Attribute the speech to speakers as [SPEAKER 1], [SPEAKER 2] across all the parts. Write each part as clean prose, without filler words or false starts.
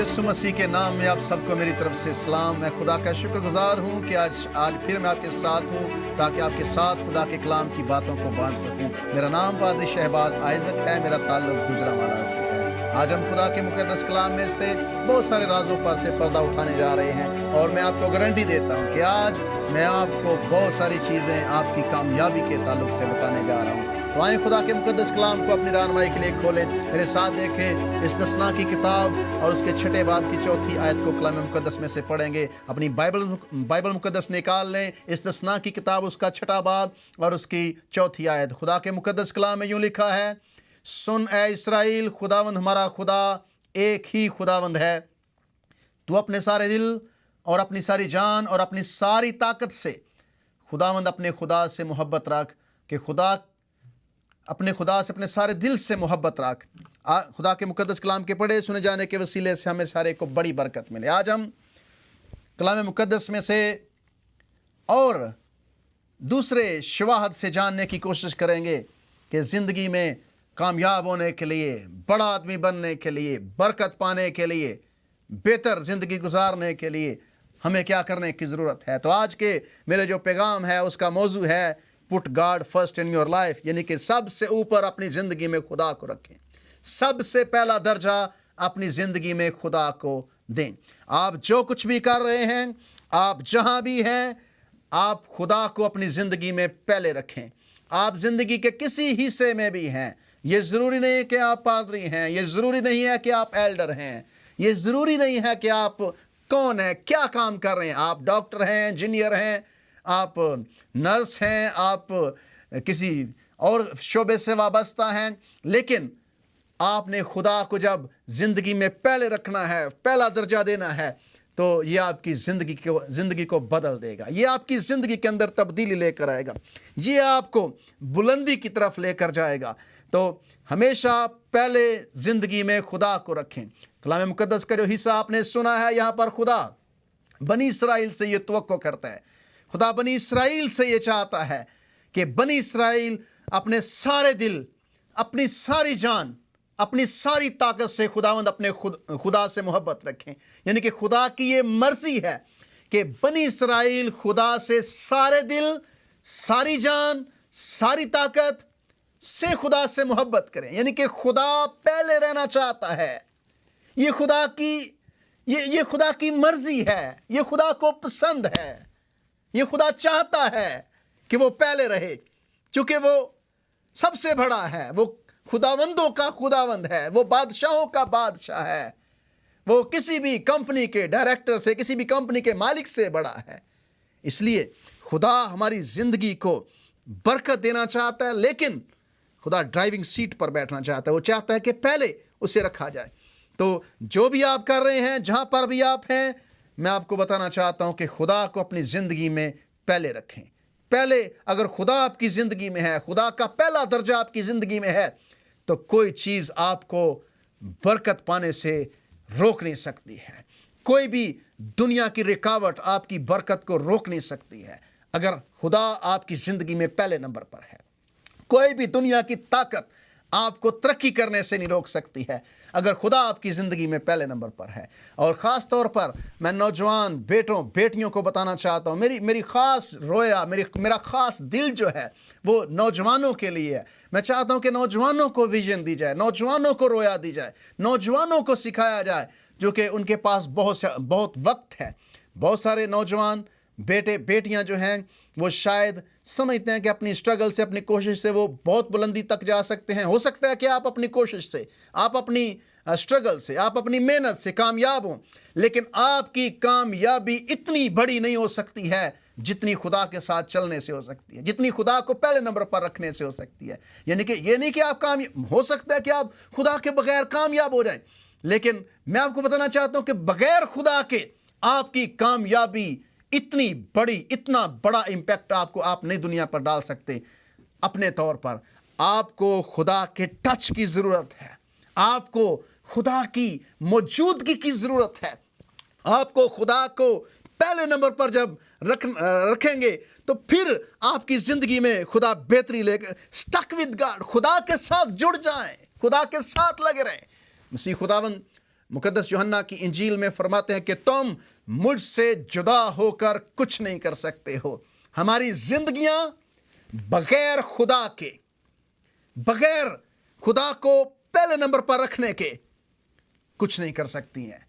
[SPEAKER 1] यीशु मसीह के नाम में आप सबको मेरी तरफ से सलाम। मैं खुदा का शुक्रगुजार हूँ कि आज फिर मैं आपके साथ हूँ ताकि आपके साथ खुदा के कलाम की बातों को बांट सकूँ। मेरा नाम पादरी शहबाज आइजक है, मेरा ताल्लुक गुजरांवाला से है। आज हम खुदा के मुक़द्दस कलाम में से बहुत सारे राजों पर से पर्दा उठाने जा रहे हैं और मैं आपको गारंटी देता हूँ कि आज मैं आपको बहुत सारी चीज़ें आपकी कामयाबी के ताल्लुक से बताने जा रहा हूँ। तो आए खुदा के मुक़द्दस कलाम को अपनी रहनुमाई के लिए खोलें, मेरे साथ देखें। इस्तिस्ना की किताब और उसके 6 बाब की 4 आयत को कलाम मुक़द्दस में से पढ़ेंगे। अपनी बाइबल मुक़द्दस निकाल लें। इस्तिस्ना की किताब उसका 6 बाब और उसकी 4 आयत। खुदा के मुक़द्दस कलाम में यूँ लिखा है, सुन ए इस्राएल, खुदावंद हमारा खुदा एक ही खुदावंद है। तू अपने सारे दिल और अपनी सारी जान और अपनी सारी ताकत से खुदावंद अपने खुदा से मोहब्बत रख, कि खुदा अपने खुदा से अपने सारे दिल से मोहब्बत रख। खुदा के मुक़द्दस कलाम के पढ़े सुने जाने के वसीले से हमें सारे को बड़ी बरकत मिले। आज हम कलाम मुक़द्दस में से और दूसरे शवाहद से जानने की कोशिश करेंगे कि ज़िंदगी में कामयाब होने के लिए, बड़ा आदमी बनने के लिए, बरकत पाने के लिए, बेहतर ज़िंदगी गुजारने के लिए हमें क्या करने की ज़रूरत है। तो आज के मेरे जो पैगाम है उसका मौजू है put God first in your life, यानी कि सबसे ऊपर अपनी ज़िंदगी में खुदा को रखें। सबसे पहला दर्जा अपनी ज़िंदगी में खुदा को दें। आप जो कुछ भी कर रहे हैं, आप जहाँ भी हैं, आप खुदा को अपनी ज़िंदगी में पहले रखें। आप ज़िंदगी के किसी हिस्से में भी हैं, ये ज़रूरी नहीं है कि आप पादरी हैं, ये ज़रूरी नहीं है कि आप एल्डर हैं, ये ज़रूरी नहीं है कि आप कौन हैं, क्या काम कर रहे हैं। आप डॉक्टर हैं, इंजीनियर हैं, आप नर्स हैं, आप किसी और शोबे से वाबस्ता हैं, लेकिन आपने खुदा को जब ज़िंदगी में पहले रखना है, पहला दर्जा देना है, तो ये आपकी ज़िंदगी को बदल देगा। ये आपकी ज़िंदगी के अंदर तब्दीली लेकर आएगा, ये आपको बुलंदी की तरफ लेकर जाएगा। तो हमेशा पहले ज़िंदगी में खुदा को रखें। कलाम मुक़द्दस का जो हिस्सा आपने सुना है, यहाँ पर खुदा बनी इसराइल से ये तवक्को करता है। खुदा बनी इसराइल से ये चाहता है कि बनी इसराइल अपने सारे दिल, अपनी सारी जान, अपनी सारी ताकत से खुदावंद अपने खुदा से मोहब्बत रखें। यानी कि खुदा की ये मर्जी है कि बनी इसराइल खुदा से सारे दिल, सारी जान, सारी ताकत से खुदा से मोहब्बत करें। यानी कि खुदा पहले रहना चाहता है। ये खुदा की मर्जी है, ये खुदा को पसंद है, ये खुदा चाहता है कि वो पहले रहे, क्योंकि वो सबसे बड़ा है, वो खुदावंदों का खुदावंद है, वो बादशाहों का बादशाह है, वो किसी भी कंपनी के डायरेक्टर से, किसी भी कंपनी के मालिक से बड़ा है। इसलिए खुदा हमारी ज़िंदगी को बरकत देना चाहता है, लेकिन खुदा ड्राइविंग सीट पर बैठना चाहता है। वो चाहता है कि पहले उसे रखा जाए। तो जो भी आप कर रहे हैं, जहाँ पर भी आप हैं, मैं आपको बताना चाहता हूँ कि खुदा को अपनी ज़िंदगी में पहले रखें। पहले अगर खुदा आपकी ज़िंदगी में है, खुदा का पहला दर्जा आपकी ज़िंदगी में है, तो कोई चीज़ आपको बरकत पाने से रोक नहीं सकती है। कोई भी दुनिया की रुकावट आपकी बरकत को रोक नहीं सकती है अगर खुदा आपकी ज़िंदगी में पहले नंबर पर है। कोई भी दुनिया की ताकत आपको तरक्की करने से नहीं रोक सकती है अगर खुदा आपकी ज़िंदगी में पहले नंबर पर है। और ख़ास तौर पर मैं नौजवान बेटों बेटियों को बताना चाहता हूँ, मेरी ख़ास रोया, मेरा ख़ास दिल जो है वो नौजवानों के लिए है। मैं चाहता हूँ कि नौजवानों को विजन दी जाए, नौजवानों को रोया दी जाए, नौजवानों को सिखाया जाए, जो कि उनके पास बहुत वक्त है। बहुत सारे नौजवान बेटे बेटियां जो हैं वो शायद समझते हैं कि अपनी स्ट्रगल से, अपनी कोशिश से वो बहुत बुलंदी तक जा सकते हैं। हो सकता है कि आप अपनी कोशिश से, आप अपनी स्ट्रगल से, आप अपनी मेहनत से कामयाब हों, लेकिन आपकी कामयाबी इतनी बड़ी नहीं हो सकती है जितनी खुदा के साथ चलने से हो सकती है, जितनी खुदा को पहले नंबर पर रखने से हो सकती है। यानी कि ये नहीं कि आप हो सकता है कि आप खुदा के बगैर कामयाब हो जाएं, लेकिन मैं आपको बताना चाहता हूं कि बगैर खुदा के आपकी कामयाबी इतनी बड़ी, इतना बड़ा इम्पैक्ट आप नई दुनिया पर डाल सकते। अपने तौर पर आपको खुदा के टच की ज़रूरत है, आपको खुदा की मौजूदगी की ज़रूरत है। आपको खुदा को पहले नंबर पर जब रखेंगे तो फिर आपकी ज़िंदगी में खुदा बेहतरी लेकर, स्टक विद गॉड, खुदा के साथ जुड़ जाएं, खुदा के साथ लगे रहें। मसीह खुदावंद मुकद्दस यूहन्ना की इंजील में फरमाते हैं कि तुम मुझसे जुदा होकर कुछ नहीं कर सकते हो। हमारी जिंदगियां बगैर खुदा के, बगैर खुदा को पहले नंबर पर रखने के कुछ नहीं कर सकती हैं।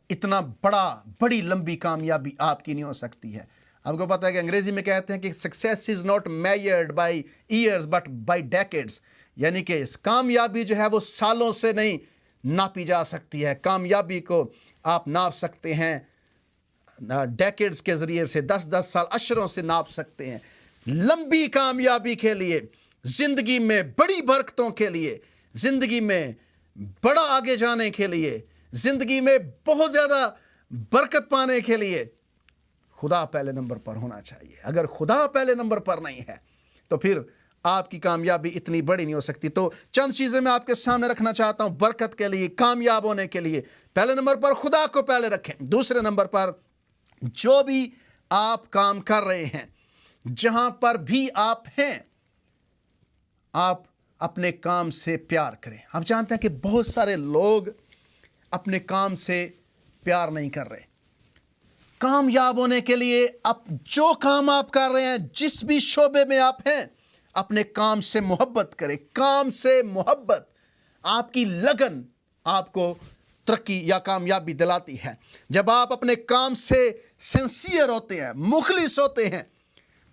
[SPEAKER 1] इतना बड़ी लंबी कामयाबी आपकी नहीं हो सकती है। आपको पता है कि अंग्रेजी में कहते हैं कि success is not measured by years but by decades, यानी कि कामयाबी जो है वो सालों से नहीं नापी जा सकती है। कामयाबी को आप नाप सकते हैं डेकेड्स के ज़रिए से, 10-10 साल, अशरों से नाप सकते हैं। लंबी कामयाबी के लिए, ज़िंदगी में बड़ी बरकतों के लिए, ज़िंदगी में बड़ा आगे जाने के लिए, ज़िंदगी में बहुत ज़्यादा बरकत पाने के लिए खुदा पहले नंबर पर होना चाहिए। अगर खुदा पहले नंबर पर नहीं है तो फिर आपकी कामयाबी इतनी बड़ी नहीं हो सकती। तो चंद चीज़ें मैं आपके सामने रखना चाहता हूं बरकत के लिए, कामयाब होने के लिए। पहले नंबर पर खुदा को पहले रखें। दूसरे नंबर पर जो भी आप काम कर रहे हैं, जहां पर भी आप हैं, आप अपने काम से प्यार करें। आप जानते हैं कि बहुत सारे लोग अपने काम से प्यार नहीं कर रहे। कामयाब होने के लिए आप जो काम आप कर रहे हैं, जिस भी शोबे में आप हैं, अपने काम से मोहब्बत करें। काम से मोहब्बत, आपकी लगन आपको तरक्की या कामयाबी दिलाती है। जब आप अपने काम से सिंसियर होते हैं, मुखलिस होते हैं,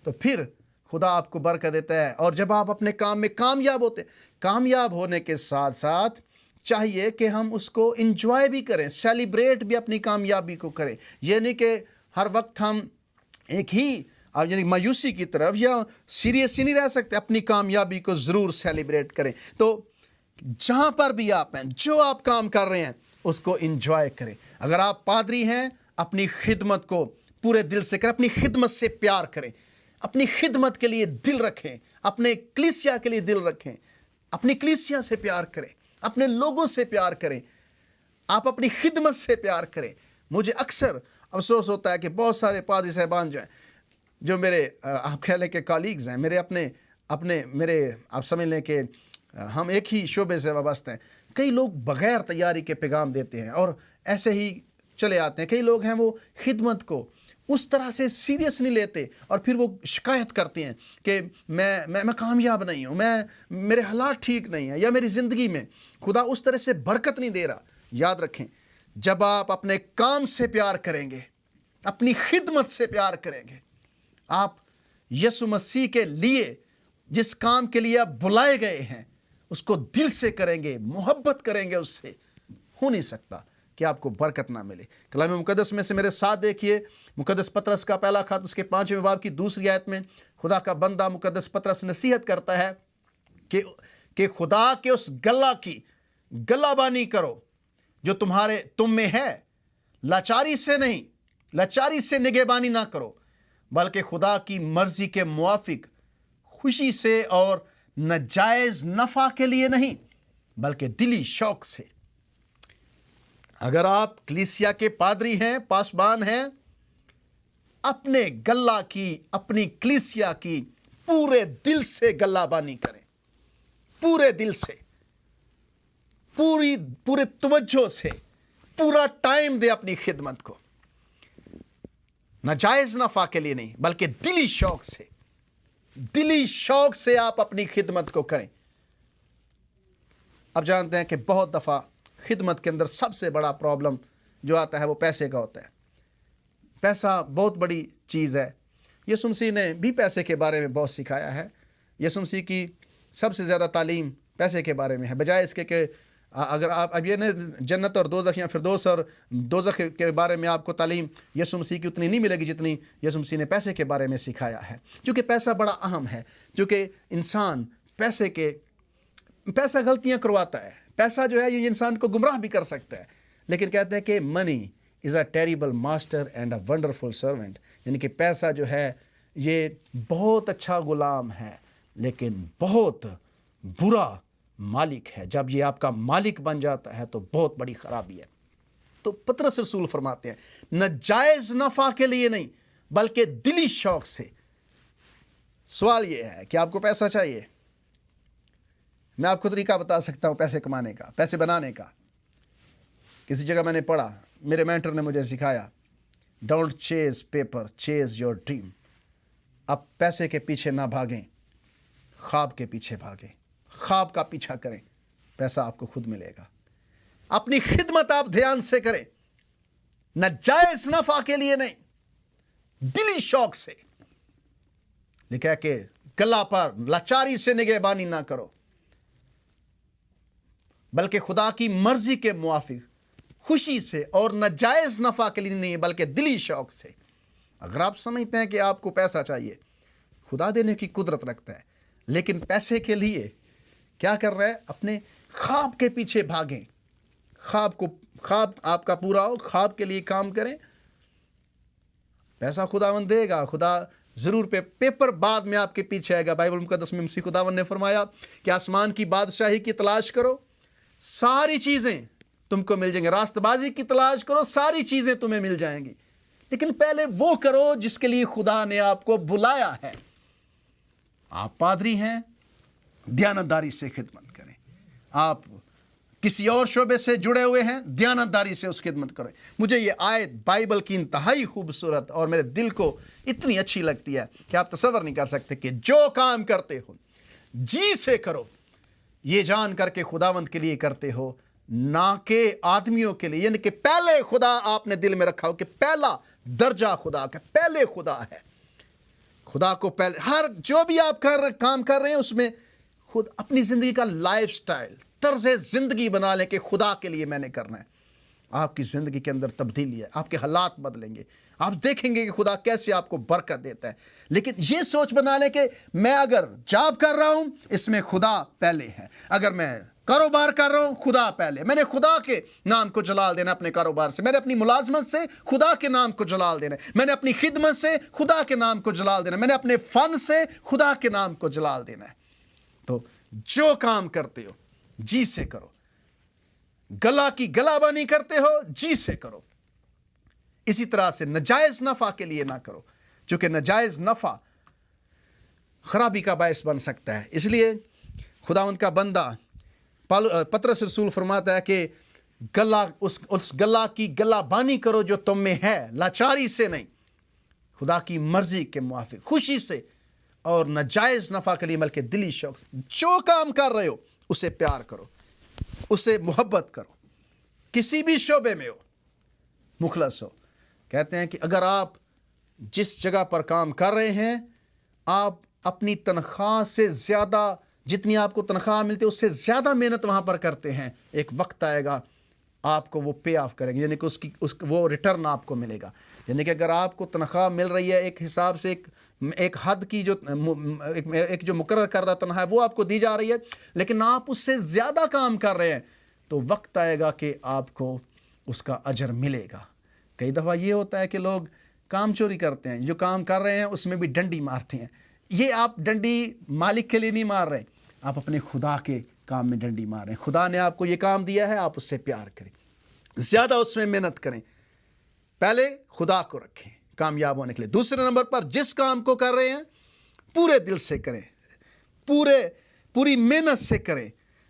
[SPEAKER 1] तो फिर खुदा आपको बरकत देता है। और जब आप अपने काम में कामयाब होते हैं, कामयाब होने के साथ साथ चाहिए कि हम उसको इंजॉय भी करें, सेलिब्रेट भी अपनी कामयाबी को करें। ये नहीं कि हर वक्त हम एक ही यानी मायूसी की तरफ या सीरियस ही नहीं रह सकते। अपनी कामयाबी को ज़रूर सेलिब्रेट करें। तो जहाँ पर भी आप हैं, जो आप काम कर रहे हैं, उसको इंजॉय करें। अगर आप पादरी हैं, अपनी खिदमत को पूरे दिल से करें, अपनी खिदमत से प्यार करें, अपनी खिदमत के लिए दिल रखें, अपने कलीसिया के लिए दिल रखें, अपनी कलीसिया से प्यार करें, अपने लोगों से प्यार करें, आप अपनी खिदमत से प्यार करें। मुझे अक्सर अफसोस होता है कि बहुत सारे पादरी साहबान जो मेरे आप कह लें कि कॉलीग्स हैं, मेरे मेरे आप समझ लें कि हम एक ही शोबे से वाबस्ते हैं। कई लोग बग़ैर तैयारी के पैगाम देते हैं और ऐसे ही चले आते हैं। कई लोग हैं वो खिदमत को उस तरह से सीरियस नहीं लेते और फिर वो शिकायत करते हैं कि मैं कामयाब नहीं हूँ, मेरे हालात ठीक नहीं है, या मेरी ज़िंदगी में खुदा उस तरह से बरकत नहीं दे रहा। याद रखें, जब आप अपने काम से प्यार करेंगे, अपनी खिदमत से प्यार करेंगे, आप यीशु मसीह के लिए जिस काम के लिए आप बुलाए गए हैं उसको दिल से करेंगे, मोहब्बत करेंगे, उससे हो नहीं सकता कि आपको बरकत ना मिले। कलाम मुकद्दस में से मेरे साथ देखिए, मुकद्दस पतरस का पहला खत उसके 5वें बाब की 2री आयत में खुदा का बंदा मुकद्दस पतरस नसीहत करता है कि खुदा के उस गल्ला की गल्लाबानी करो जो तुम में है। लाचारी से नहीं, लाचारी से निगहबानी ना करो, बल्कि खुदा की मर्जी के मुआफिक खुशी से और नाजायज नफा के लिए नहीं, बल्कि दिली शौक से। अगर आप कलीसिया के पादरी हैं, पासबान हैं, अपने गल्ला की, अपनी कलीसिया की पूरे दिल से गल्लाबानी करें, पूरे दिल से, पूरे तवज्जो से, पूरा टाइम दे अपनी खिदमत को। नाजायज नफा के लिए नहीं, बल्कि दिली शौक से, दिली शौक से आप अपनी खिदमत को करें। अब जानते हैं कि बहुत दफ़ा खिदमत के अंदर सबसे बड़ा प्रॉब्लम जो आता है वो पैसे का होता है। पैसा बहुत बड़ी चीज़ है। यीशु मसीह ने भी पैसे के बारे में बहुत सिखाया है। यीशु मसीह की सबसे ज़्यादा तालीम पैसे के बारे में है, बजाय इसके कि अगर आप अब ये न जन्नत और दोज़ख या फिरदौस और दोज़ख के बारे में आपको तालीम यीशु मसीह की उतनी नहीं मिलेगी जितनी यीशु मसीह ने पैसे के बारे में सिखाया है। क्योंकि पैसा बड़ा अहम है, क्योंकि इंसान पैसा गलतियाँ करवाता है। पैसा जो है ये इंसान को गुमराह भी कर सकता है। लेकिन कहते हैं कि money is a terrible master and a wonderful servant, यानी कि पैसा जो है ये बहुत अच्छा गुलाम है लेकिन बहुत बुरा मालिक है। जब ये आपका मालिक बन जाता है तो बहुत बड़ी खराबी है। तो पतरस रसूल फरमाते हैं नाजायज नफा के लिए नहीं, बल्कि दिली शौक से। सवाल ये है कि आपको पैसा चाहिए। मैं आपको तरीका बता सकता हूं पैसे कमाने का, पैसे बनाने का। کسی جگہ میں نے پڑھا, میرے مینٹر نے مجھے سکھایا, ڈونٹ چیز پیپر, چیز یور ڈریم. اب پیسے کے پیچھے نہ بھاگیں, خواب کے پیچھے بھاگیں, خواب کا پیچھا کریں, پیسہ آپ کو خود ملے گا. اپنی خدمت آپ دھیان سے کریں, ناجائز نفع کے لیے نہیں, دلی شوق سے. لکھا کہ گلا پر لاچاری سے نگہبانی نہ کرو, بلکہ خدا کی مرضی کے موافق خوشی سے, اور ناجائز نفع کے لیے نہیں بلکہ دلی شوق سے. اگر آپ سمجھتے ہیں کہ آپ کو پیسہ چاہیے, خدا دینے کی قدرت رکھتا ہے, لیکن پیسے کے لیے کیا کر رہے ہیں؟ اپنے خواب کے پیچھے بھاگیں. خواب آپ کا پورا ہو, خواب کے لیے کام کریں, پیسہ خداوند دے گا. خدا ضرور پیپر بعد میں آپ کے پیچھے آئے گا. بائبل مقدس میں مسیح خداوند نے فرمایا کہ آسمان کی بادشاہی کی تلاش کرو, ساری چیزیں تم کو مل جائیں گے. راست بازی کی تلاش کرو, ساری چیزیں تمہیں مل جائیں گی. لیکن پہلے وہ کرو جس کے لیے خدا نے آپ کو بلایا ہے. آپ پادری ہیں, دیانتداری سے خدمت کریں. آپ کسی اور شعبے سے جڑے ہوئے ہیں, دیانتداری سے اس خدمت کریں. مجھے یہ آیت بائبل کی انتہائی خوبصورت اور میرے دل کو اتنی اچھی لگتی ہے کہ آپ تصور نہیں کر سکتے کہ جو کام کرتے ہو جی سے کرو, یہ جان کر کے خداوند کے لیے کرتے ہو, نہ کہ آدمیوں کے لیے. یعنی کہ پہلے خدا آپ نے دل میں رکھا ہو کہ پہلا درجہ خدا کا, پہلے خدا ہے. خدا کو پہلے, ہر جو بھی آپ کام کر رہے ہیں اس میں خود اپنی زندگی کا لائف سٹائل, طرز زندگی بنا لیں کہ خدا کے لیے میں نے کرنا ہے. آپ کی زندگی کے اندر تبدیلی ہے, آپ کے حالات بدلیں گے, آپ دیکھیں گے کہ خدا کیسے آپ کو برکت دیتا ہے. لیکن یہ سوچ بنا لیں کہ میں اگر جاب کر رہا ہوں اس میں خدا پہلے ہے, اگر میں کاروبار کر رہا ہوں خدا پہلے, میں نے خدا کے نام کو جلال دینا اپنے کاروبار سے, میں نے اپنی ملازمت سے خدا کے نام کو جلال دینا, میں نے اپنی خدمت سے خدا کے نام کو جلال دینا, میں نے اپنے فن سے خدا کے نام کو جلال دینا ہے. تو جو کام کرتے ہو جی سے کرو, گلا کی گلا بانی کرتے ہو جی سے کرو. اسی طرح سے ناجائز نفع کے لیے نہ کرو, چونکہ ناجائز نفع خرابی کا باعث بن سکتا ہے. اس لیے خداوند کا بندہ پطرس رسول فرماتا ہے کہ اس گلا کی گلا بانی کرو جو تم میں ہے, لاچاری سے نہیں, خدا کی مرضی کے موافق خوشی سے, اور ناجائز نفع کے لیے بلکہ دلی شوق سے. جو کام کر رہے ہو اسے پیار کرو, اسے محبت کرو, کسی بھی شعبے میں ہو مخلص ہو. کہتے ہیں کہ اگر آپ جس جگہ پر کام کر رہے ہیں, آپ اپنی تنخواہ سے زیادہ, جتنی آپ کو تنخواہ ملتی ہے اس سے زیادہ محنت وہاں پر کرتے ہیں, ایک وقت آئے گا آپ کو وہ پے آف کریں گے, یعنی کہ وہ ریٹرن آپ کو ملے گا. یعنی کہ اگر آپ کو تنخواہ مل رہی ہے ایک حساب سے, ایک حد کی ایک جو مقرر کردہ تنخواہ ہے وہ آپ کو دی جا رہی ہے, لیکن آپ اس سے زیادہ کام کر رہے ہیں, تو وقت آئے گا کہ آپ کو اس کا اجر ملے گا. کئی دفعہ یہ ہوتا ہے کہ لوگ کام چوری کرتے ہیں, جو کام کر رہے ہیں اس میں بھی ڈنڈی مارتے ہیں. یہ آپ ڈنڈی مالک کے لیے نہیں مار رہے, آپ اپنے خدا کے کام میں ڈنڈی مار رہے ہیں. خدا نے آپ کو یہ کام دیا ہے, آپ اس سے پیار کریں, زیادہ اس میں محنت کریں, پہلے خدا کو رکھیں کامیاب ہونے کے لیے. دوسرے نمبر پر جس کام کو کر رہے ہیں پورے دل سے کریں, پوری محنت سے کریں,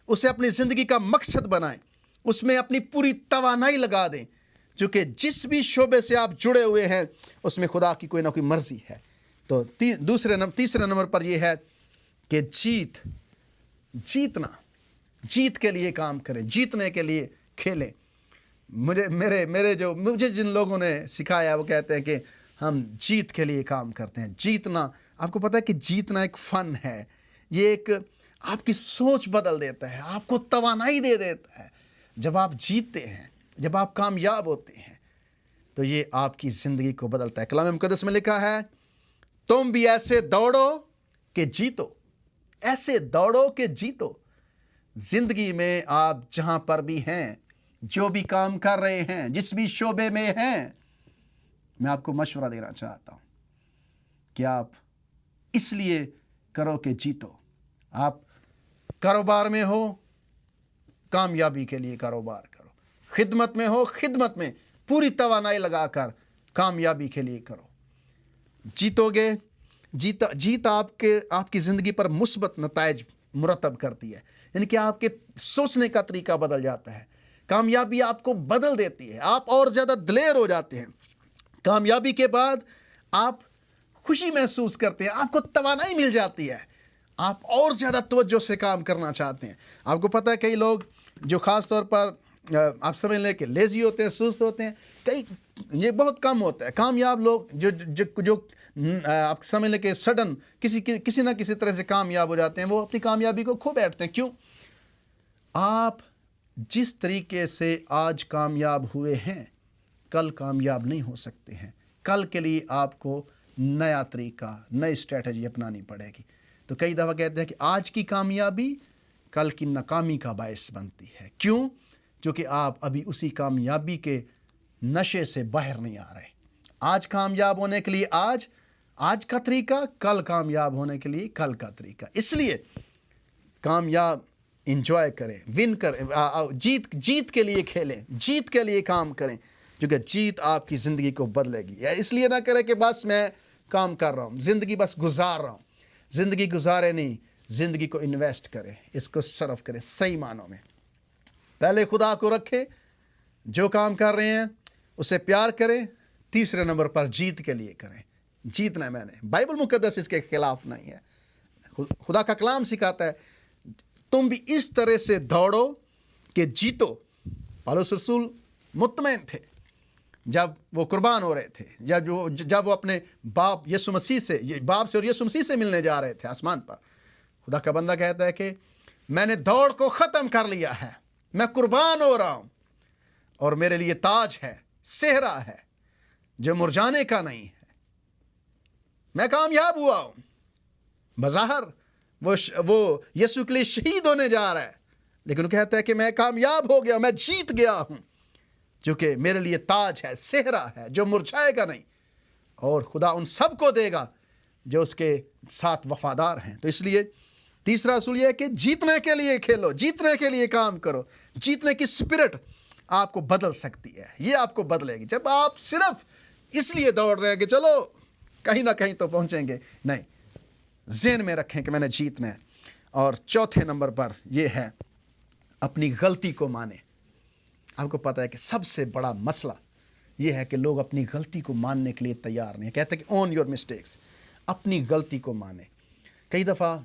[SPEAKER 1] اسے اپنی زندگی کا مقصد بنائیں, اس میں اپنی پوری توانائی لگا دیں, کیونکہ جس بھی شعبے سے آپ جڑے ہوئے ہیں اس میں خدا کی کوئی نہ کوئی مرضی ہے. تو تیسرے نمبر پر یہ ہے کہ جیت کے لیے کام کریں, جیتنے کے لیے کھیلیں. مجھے جن لوگوں نے سکھایا وہ کہتے ہیں کہ ہم جیت کے لیے کام کرتے ہیں. جیتنا, آپ کو پتہ ہے کہ جیتنا ایک فن ہے, یہ ایک آپ کی سوچ بدل دیتا ہے, آپ کو توانائی دے دیتا ہے. جب آپ جیتتے ہیں, جب آپ کامیاب ہوتے ہیں تو یہ آپ کی زندگی کو بدلتا ہے. کلام مقدس میں لکھا ہے تم بھی ایسے دوڑو کہ جیتو, ایسے دوڑو کہ جیتو. زندگی میں آپ جہاں پر بھی ہیں, جو بھی کام کر رہے ہیں, جس بھی شعبے میں ہیں, میں آپ کو مشورہ دینا چاہتا ہوں کہ آپ اس لیے کرو کہ جیتو. آپ کاروبار میں ہو, کامیابی کے لیے کاروبار کرو. خدمت میں ہو, خدمت میں پوری توانائی لگا کر کامیابی کے لیے کرو. جیتو گے, جیت آپ کی زندگی پر مثبت نتائج مرتب کرتی ہے. یعنی کہ آپ کے سوچنے کا طریقہ بدل جاتا ہے. کامیابی آپ کو بدل دیتی ہے، آپ اور زیادہ دلیر ہو جاتے ہیں۔ کامیابی کے بعد آپ خوشی محسوس کرتے ہیں، آپ کو توانائی مل جاتی ہے، آپ اور زیادہ توجہ سے کام کرنا چاہتے ہیں۔ آپ کو پتہ ہے کئی لوگ جو خاص طور پر آپ سمجھ لیں کہ لیزی ہوتے ہیں، سست ہوتے ہیں، کئی یہ بہت کم ہوتا ہے۔ کامیاب لوگ جو آپ سمجھ لیں کہ سڈن کسی نہ کسی طرح سے کامیاب ہو جاتے ہیں، وہ اپنی کامیابی کو کھو بیٹھتے ہیں۔ کیوں؟ آپ جس طریقے سے آج کامیاب ہوئے ہیں کل کامیاب نہیں ہو سکتے ہیں۔ کل کے لیے آپ کو نیا طریقہ، نئی اسٹریٹجی اپنانی پڑے گی۔ تو کئی دفعہ کہتے ہیں کہ آج کی کامیابی کل کی ناکامی کا باعث بنتی ہے۔ کیوں؟ کیونکہ آپ ابھی اسی کامیابی کے نشے سے باہر نہیں آ رہے۔ آج کامیاب ہونے کے لیے آج کا طریقہ، کل کامیاب ہونے کے لیے کل کا طریقہ۔ اس لیے کامیاب انجوائے کریں، ون کریں، جیت کے لیے کھیلیں، جیت کے لیے کام کریں، کیونکہ جیت آپ کی زندگی کو بدلے گی۔ اس لیے نہ کریں کہ بس میں کام کر رہا ہوں، زندگی بس گزار رہا ہوں۔ زندگی گزارے نہیں، زندگی کو انویسٹ کریں، اس کو صرف کریں صحیح معنوں میں۔ پہلے خدا کو رکھیں، جو کام کر رہے ہیں اسے پیار کریں، تیسرے نمبر پر جیت کے لیے کریں۔ جیتنا ہے، میں نے بائبل مقدس اس کے خلاف نہیں ہے، خدا کا کلام سکھاتا ہے تم بھی اس طرح سے دوڑو کہ جیتو۔ پالوس رسول مطمئن تھے جب وہ قربان ہو رہے تھے، جب وہ اپنے باپ یسوع مسیح سے اور یسوع مسیح سے ملنے جا رہے تھے آسمان پر۔ خدا کا بندہ کہتا ہے کہ میں نے دوڑ کو ختم کر لیا ہے، میں قربان ہو رہا ہوں، اور میرے لیے تاج ہے، صحرا ہے جو مرجانے کا نہیں ہے۔ میں کامیاب ہوا ہوں۔ بظاہر وہ یسوع کے لیے شہید ہونے جا رہا ہے، لیکن وہ کہتا ہے کہ میں کامیاب ہو گیا، میں جیت گیا ہوں، جو کہ میرے لیے تاج ہے، صحرا ہے جو مرجھائے گا نہیں، اور خدا ان سب کو دے گا جو اس کے ساتھ وفادار ہیں۔ تو اس لیے تیسرا اصول یہ ہے کہ جیتنے کے لیے کھیلو، جیتنے کے لیے کام کرو۔ جیتنے کی اسپرٹ آپ کو بدل سکتی ہے، یہ آپ کو بدلے گی۔ جب آپ صرف اس لیے دوڑ رہے ہیں کہ چلو کہیں نہ کہیں تو پہنچیں گے، نہیں، ذہن میں رکھیں کہ میں نے جیتنا ہے۔ اور چوتھے نمبر پر یہ ہے اپنی غلطی کو مانیں۔ آپ کو پتہ ہے کہ سب سے بڑا مسئلہ یہ ہے کہ لوگ اپنی غلطی کو ماننے کے لیے تیار نہیں ہیں۔ کہتے ہیں کہ اون یور مسٹیکس، اپنی غلطی کو مانیں۔ کئی دفعہ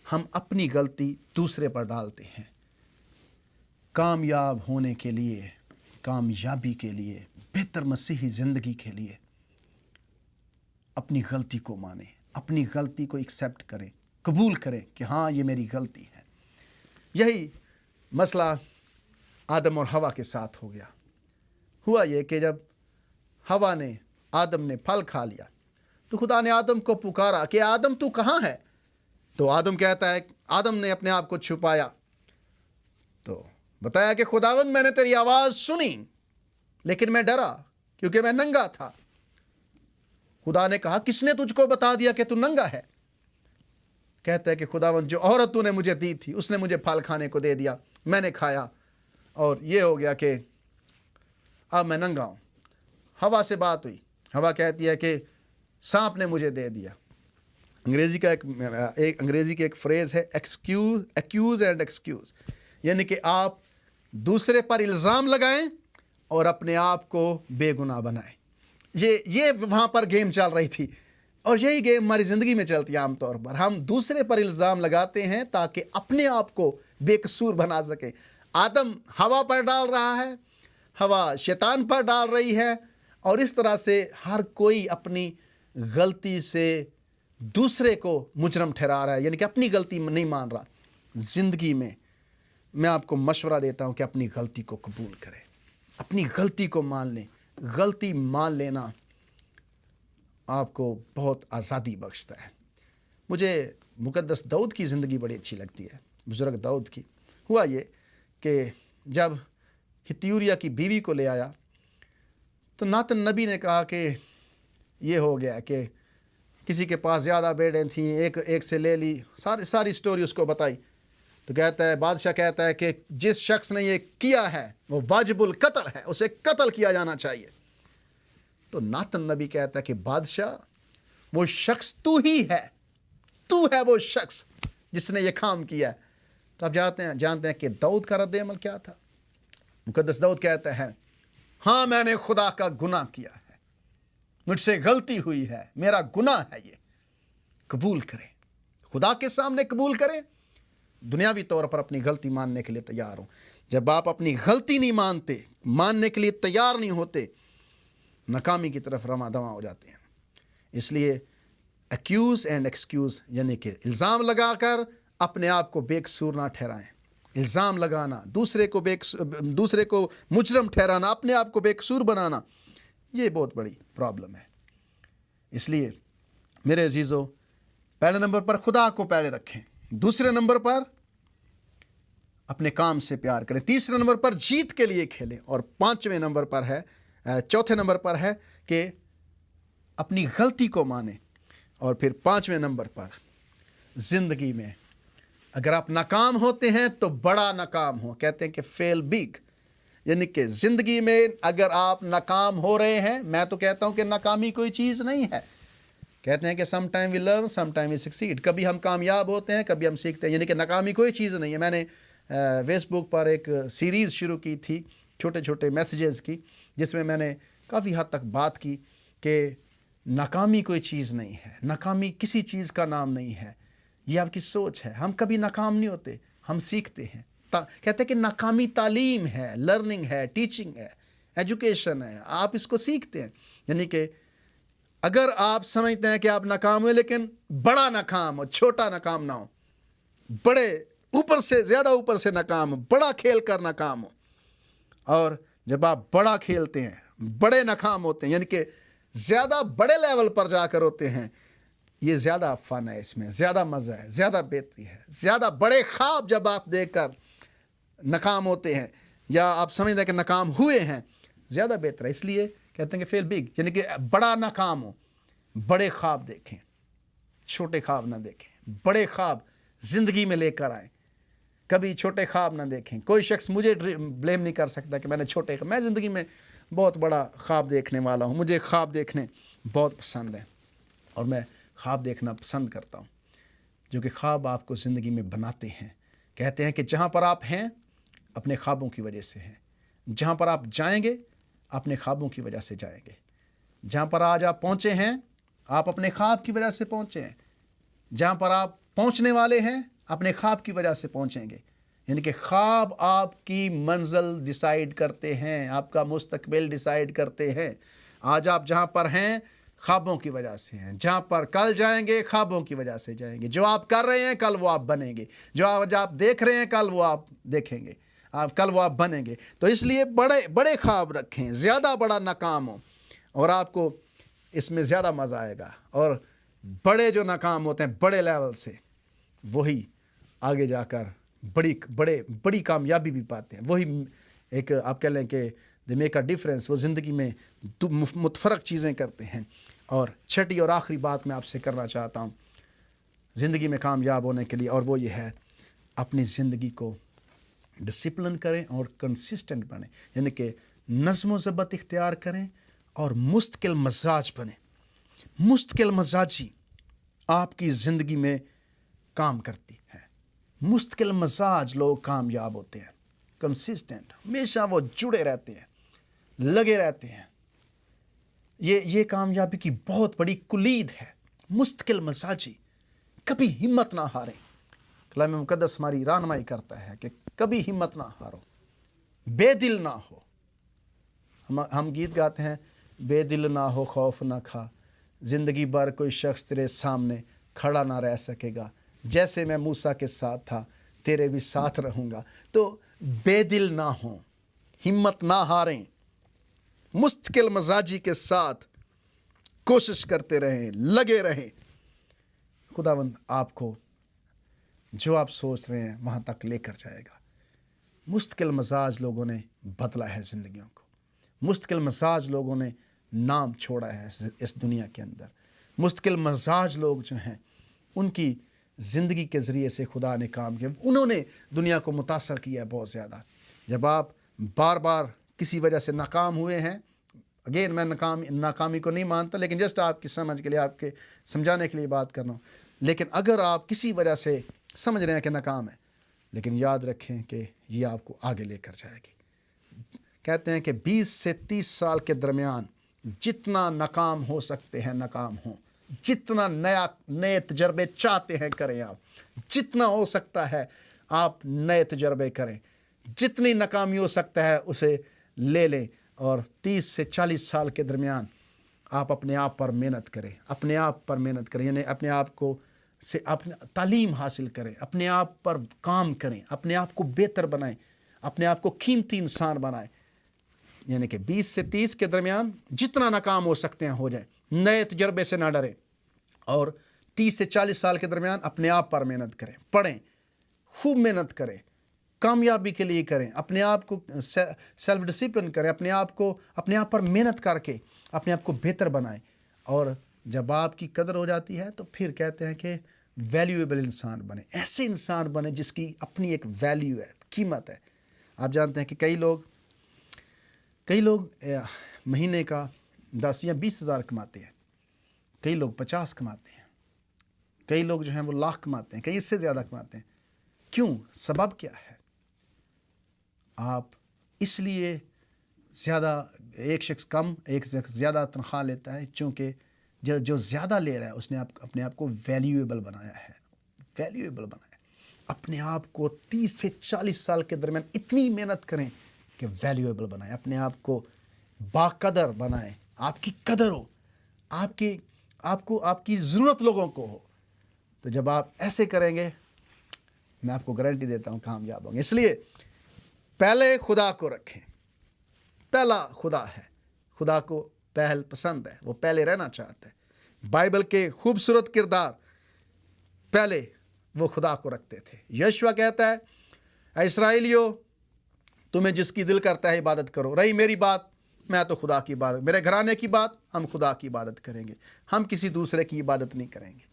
[SPEAKER 1] ہم اپنی غلطی دوسرے پر ڈالتے ہیں۔ کامیاب ہونے کے لیے، کامیابی کے لیے، بہتر مسیحی زندگی کے لیے اپنی غلطی کو مانیں، اپنی غلطی کو ایکسیپٹ کریں، قبول کریں کہ ہاں یہ میری غلطی ہے۔ یہی مسئلہ آدم اور حوا کے ساتھ ہو گیا۔ ہوا یہ کہ جب حوا نے، آدم نے پھل کھا لیا تو خدا نے آدم کو پکارا کہ آدم تو کہاں ہے؟ تو آدم کہتا ہے، آدم نے اپنے آپ کو چھپایا، تو بتایا کہ خداوند میں نے تیری آواز سنی لیکن میں ڈرا کیونکہ میں ننگا تھا۔ خدا نے کہا کس نے تجھ کو بتا دیا کہ تو ننگا ہے؟ کہتا ہے کہ خداوند جو عورت تو نے مجھے دی تھی اس نے مجھے پھل کھانے کو دے دیا، میں نے کھایا اور یہ ہو گیا کہ اب میں ننگا ہوں۔ حوا سے بات ہوئی، حوا کہتی ہے کہ سانپ نے مجھے دے دیا۔ انگریزی کی ایک فریز ہے ایکیوز اینڈ ایکسکیوز، یعنی کہ آپ دوسرے پر الزام لگائیں اور اپنے آپ کو بے گناہ بنائیں۔ یہ وہاں پر گیم چل رہی تھی، اور یہی گیم ہماری زندگی میں چلتی ہے عام طور پر۔ ہم دوسرے پر الزام لگاتے ہیں تاکہ اپنے آپ کو بے قصور بنا سکیں۔ آدم ہوا پر ڈال رہا ہے، ہوا شیطان پر ڈال رہی ہے، اور اس طرح سے ہر کوئی اپنی غلطی سے دوسرے کو مجرم ٹھہرا رہا ہے، یعنی کہ اپنی غلطی نہیں مان رہا۔ زندگی میں میں آپ کو مشورہ دیتا ہوں کہ اپنی غلطی کو قبول کریں، اپنی غلطی کو مان لیں۔ غلطی مان لینا آپ کو بہت آزادی بخشتا ہے۔ مجھے مقدس داؤد کی زندگی بڑی اچھی لگتی ہے، بزرگ داؤد کی۔ ہوا یہ کہ جب ہتیوریا کی بیوی کو لے آیا تو ناتن نبی نے کہا کہ یہ ہو گیا کہ کسی کے پاس زیادہ بیڑیں تھیں، ایک سے لے لی، ساری سٹوری اس کو بتائی۔ تو کہتا ہے، بادشاہ کہتا ہے کہ جس شخص نے یہ کیا ہے وہ واجب القتل ہے، اسے قتل کیا جانا چاہیے۔ تو ناتن نبی کہتا ہے کہ بادشاہ وہ شخص تو ہی ہے، تو ہے وہ شخص جس نے یہ کام کیا ہے۔ تو آپ جانتے ہیں کہ داؤد کا رد عمل کیا تھا؟ मुकद्दस दाऊद कहता है, हाँ मैंने खुदा का गुनाह किया है, मुझसे गलती हुई है, मेरा गुनाह है ये। कबूल करें, खुदा के सामने कबूल करें। दुनियावी तौर पर अपनी गलती मानने के लिए तैयार हो। जब आप अपनी गलती नहीं मानते, मानने के लिए तैयार नहीं होते, नाकामी की तरफ रमा दवा हो जाते हैं। इसलिए एक्यूज एंड एक्सक्यूज, यानी कि इल्ज़ाम लगाकर अपने आप को बेकसूर ना ठहराएं। इल्ज़ाम लगाना, दूसरे को मुजरम ठहराना, अपने आप को बेकसूर बनाना, ये बहुत बड़ी प्रॉब्लम है। इसलिए मेरे अजीज़ों, पहले नंबर पर खुदा को पहले रखें, दूसरे नंबर पर अपने काम से प्यार करें, तीसरे नंबर पर जीत के लिए खेलें, और चौथे नंबर पर है कि अपनी गलती को माने। और फिर 5वें नंबर पर, जिंदगी में अगर आप नाकाम होते हैं तो बड़ा नाकाम हो। कहते हैं कि फेल बिग, यानी कि जिंदगी में अगर आप नाकाम हो रहे हैं, मैं तो कहता हूं कि नाकामी कोई चीज़ नहीं है। कहते हैं कि some time we learn, some time we succeed, कभी हम कामयाब होते हैं, कभी हम सीखते हैं, यानी कि नाकामी कोई चीज़ नहीं है। मैंने फेसबुक पर एक सीरीज़ शुरू की थी छोटे छोटे मैसेजेस की, जिसमें मैंने काफ़ी हद तक बात की कि नाकामी कोई चीज़ नहीं है, नाकामी किसी चीज़ का नाम नहीं है, ये आपकी सोच है। हम कभी नाकाम नहीं होते, हम सीखते हैं। कहते हैं कि नाकामी तालीम है, लर्निंग है, टीचिंग है, एजुकेशन है, आप इसको सीखते हैं। यानी कि अगर आप समझते हैं कि आप नाकाम हुए, लेकिन बड़ा नाकाम हो, छोटा नाकाम ना हो, बड़े ऊपर से, ज़्यादा ऊपर से नाकाम हो, बड़ा खेल कर नाकाम हो। और जब आप बड़ा खेलते हैं, बड़े नाकाम होते हैं, यानी कि ज़्यादा बड़े लेवल पर जाकर होते हैं, ये ज़्यादा फन है, इसमें ज़्यादा मज़ा है, ज़्यादा बेहतरी है। ज़्यादा बड़े ख्वाब जब आप देखकर नाकाम होते हैं, या आप समझते हैं कि नाकाम हुए हैं, ज़्यादा बेहतर है। इसलिए कहते हैं कि फेल बिग, यानी कि बड़ा नाकाम हो, बड़े ख्वाब देखें, छोटे ख्वाब ना देखें। बड़े ख्वाब ज़िंदगी में लेकर आएँ, कभी छोटे ख्वाब ना देखें। कोई शख्स मुझे ब्लेम नहीं कर सकता कि मैं ज़िंदगी में बहुत बड़ा ख्वाब देखने वाला हूँ। मुझे ख्वाब देखने बहुत पसंद है, और मैं ख्वाब देखना पसंद करता हूँ, जो कि ख्वाब आपको ज़िंदगी में बनाते हैं। कहते हैं कि जहाँ पर आप हैं, अपने ख्वाबों की वजह से हैं। जहाँ पर आप जाएंगे, अपने ख्वाबों की वजह से जाएंगे। जहाँ पर आज आप पहुँचे हैं, आप अपने ख्वाब की वजह से पहुँचे हैं। जहाँ पर आप पहुँचने वाले हैं, अपने ख्वाब की वजह से पहुँचेंगे। यानी कि ख्वाब आपकी मंजिल डिसाइड करते हैं, आपका मुस्तकबिल डिसाइड करते हैं। आज आप जहाँ पर हैं, ख्वाबों की वजह से हैं। जहाँ पर कल जाएंगे, ख्वाबों की वजह से जाएंगे। जो आप कर रहे हैं, कल वो आप बनेंगे। जो आज आप देख रहे हैं, कल वो आप देखेंगे, कल वो आप बनेंगे। तो इसलिए बड़े बड़े ख्वाब रखें, ज़्यादा बड़ा नाकाम हो, और आपको इसमें ज़्यादा मज़ा आएगा। और बड़े जो नाकाम होते हैं बड़े लेवल से, वही आगे जाकर बड़ी कामयाबी भी पाते हैं। वही एक आप कह लें कि दे मेक अ डिफरेंस, वो ज़िंदगी में मुतफरक चीज़ें करते हैं। और छठी और आखिरी बात मैं आपसे करना चाहता हूँ ज़िंदगी में कामयाब होने के लिए, और वो ये है, अपनी ज़िंदगी को डिसिप्लिन करें और कंसिस्टेंट बने, यानी कि नज़्म व ज़ब्त इख्तियार करें और मुस्तकिल मजाज बने। मुस्तकिल मजाजी आपकी ज़िंदगी में काम करती है। मुस्तकिल मजाज लोग कामयाब होते हैं। कंसिस्टेंट, हमेशा वो जुड़े रहते हैं, लगे रहते हैं। ये कामयाबी की बहुत बड़ी कुलीद है। मुस्तकिल मजाजी, कभी हिम्मत ना हारें। कलाम मुकद्दस हमारी रहनुमाई करता है कि कभी हिम्मत ना हारो, बेदिल ना हो। हम गीत गाते हैं, बेदिल ना हो, खौफ ना खा, ज़िंदगी भर कोई शख्स तेरे सामने खड़ा ना रह सकेगा, जैसे मैं मूसा के साथ था तेरे भी साथ रहूँगा। तो बेदिल ना हो, हिम्मत ना हारें, मुस्तकिल मजाजी के साथ कोशिश करते रहें, लगे रहें। खुदावंद आपको जो आप सोच रहे हैं वहाँ तक लेकर जाएगा। मुस्तकिल मजाज लोगों ने बदला है ज़िंदगियों को। मुस्तकिल मजाज लोगों ने नाम छोड़ा है इस दुनिया के अंदर। मुस्तकिल मजाज लोग जो हैं, उनकी ज़िंदगी के ज़रिए से खुदा ने काम किया। उन्होंने दुनिया को मुतासर किया है बहुत ज़्यादा। जब आप बार बार किसी वजह से नाकाम हुए हैं, अगेन मैं नाकामी को नहीं मानता, लेकिन जस्ट आपकी समझ के लिए, आपके समझाने के लिए बात कर रहा हूँ। लेकिन अगर आप किसी वजह से समझ रहे हैं कि नाकाम है, लेकिन याद रखें कि ये आपको आगे लेकर जाएगी। کہتے ہیں کہ 20 سے 30 سال کے درمیان جتنا ناکام ہو سکتے ہیں ناکام ہوں، جتنا نئے تجربے چاہتے ہیں کریں، آپ جتنا ہو سکتا ہے آپ نئے تجربے کریں، جتنی ناکامی ہو سکتا ہے اسے لے لیں، اور 30 سے 40 سال کے درمیان آپ اپنے آپ پر محنت کریں، اپنے آپ پر محنت کریں، یعنی اپنے آپ کو سے اپنے تعلیم حاصل کریں، اپنے آپ پر کام کریں، اپنے آپ کو بہتر بنائیں، اپنے آپ کو قیمتی انسان بنائیں۔ یعنی کہ 20 سے 30 کے درمیان جتنا ناکام ہو سکتے ہیں ہو جائیں، نئے تجربے سے نہ ڈریں، اور 30 سے 40 سال کے درمیان اپنے آپ پر محنت کریں، پڑھیں، خوب محنت کریں، کامیابی کے لیے کریں، اپنے آپ کو سیلف ڈسپلن کریں، اپنے آپ پر محنت کر کے اپنے آپ کو بہتر بنائیں، اور جب آپ کی قدر ہو جاتی ہے تو پھر کہتے ہیں کہ ویلیویبل انسان بنے، ایسے انسان بنے جس کی اپنی ایک ویلیو ہے، قیمت ہے۔ آپ جانتے ہیں کہ کئی لوگ مہینے کا 10 یا 20 ہزار کماتے ہیں، کئی لوگ 50 کماتے ہیں، کئی لوگ جو ہیں وہ لاکھ کماتے ہیں، کئی اس سے زیادہ کماتے ہیں۔ کیوں؟ سبب کیا ہے؟ آپ اس لیے زیادہ، ایک شخص کم، ایک شخص زیادہ تنخواہ لیتا ہے چونکہ جو زیادہ لے رہا ہے اس نے اپنے آپ کو ویلیویبل بنایا ہے، ویلیویبل بنایا ہے۔ اپنے آپ کو 30 سے 40 سال کے درمیان اتنی محنت کریں کہ ویلیویبل بنائیں، اپنے آپ کو باقدر بنائیں، آپ کی قدر ہو، آپ کی ضرورت لوگوں کو ہو۔ تو جب آپ ایسے کریں گے میں آپ کو گارنٹی دیتا ہوں کامیاب ہوں گے۔ اس لیے پہلے خدا کو رکھیں، پہلا خدا ہے، خدا کو پہل پسند ہے، وہ پہلے رہنا چاہتا ہے۔ بائبل کے خوبصورت کردار پہلے وہ خدا کو رکھتے تھے۔ یشوع کہتا ہے اے اسرائیلیو، تمہیں جس کی دل کرتا ہے عبادت کرو، رہی میری بات میں تو خدا کی عبادت، میرے گھرانے کی بات ہم خدا کی عبادت کریں گے، ہم کسی دوسرے کی عبادت نہیں کریں گے۔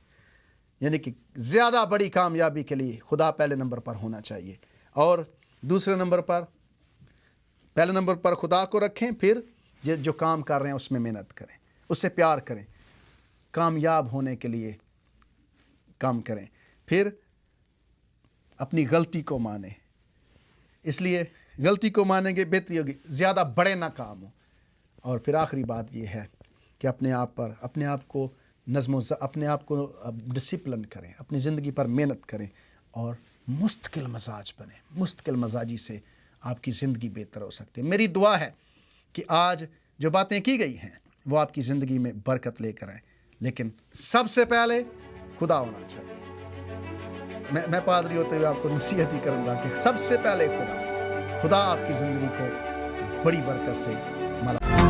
[SPEAKER 1] یعنی کہ زیادہ بڑی کامیابی کے لیے خدا پہلے نمبر پر ہونا چاہیے، اور دوسرے نمبر پر، پہلے نمبر پر خدا کو رکھیں، پھر جو کام کر رہے ہیں اس میں محنت کریں، اس سے پیار کریں، کامیاب ہونے کے لیے کام کریں، پھر اپنی غلطی کو مانیں۔ اس لیے غلطی کو مانیں گے بہتری ہوگی، زیادہ بڑے نہ کام ہو۔ اور پھر آخری بات یہ ہے کہ اپنے آپ کو اپنے آپ کو ڈسپلن کریں، اپنی زندگی پر محنت کریں، اور مستقل مزاج بنیں۔ مستقل مزاجی سے آپ کی زندگی بہتر ہو سکتی ہے۔ میری دعا ہے کہ آج جو باتیں کی گئی ہیں وہ آپ کی زندگی میں برکت لے کر آئیں، لیکن سب سے پہلے خدا ہونا چاہیے۔ میں پادری ہوتے ہوئے آپ کو نصیحت ہی کروں گا کہ سب سے پہلے خدا آپ کی زندگی کو بڑی برکت سے ملا۔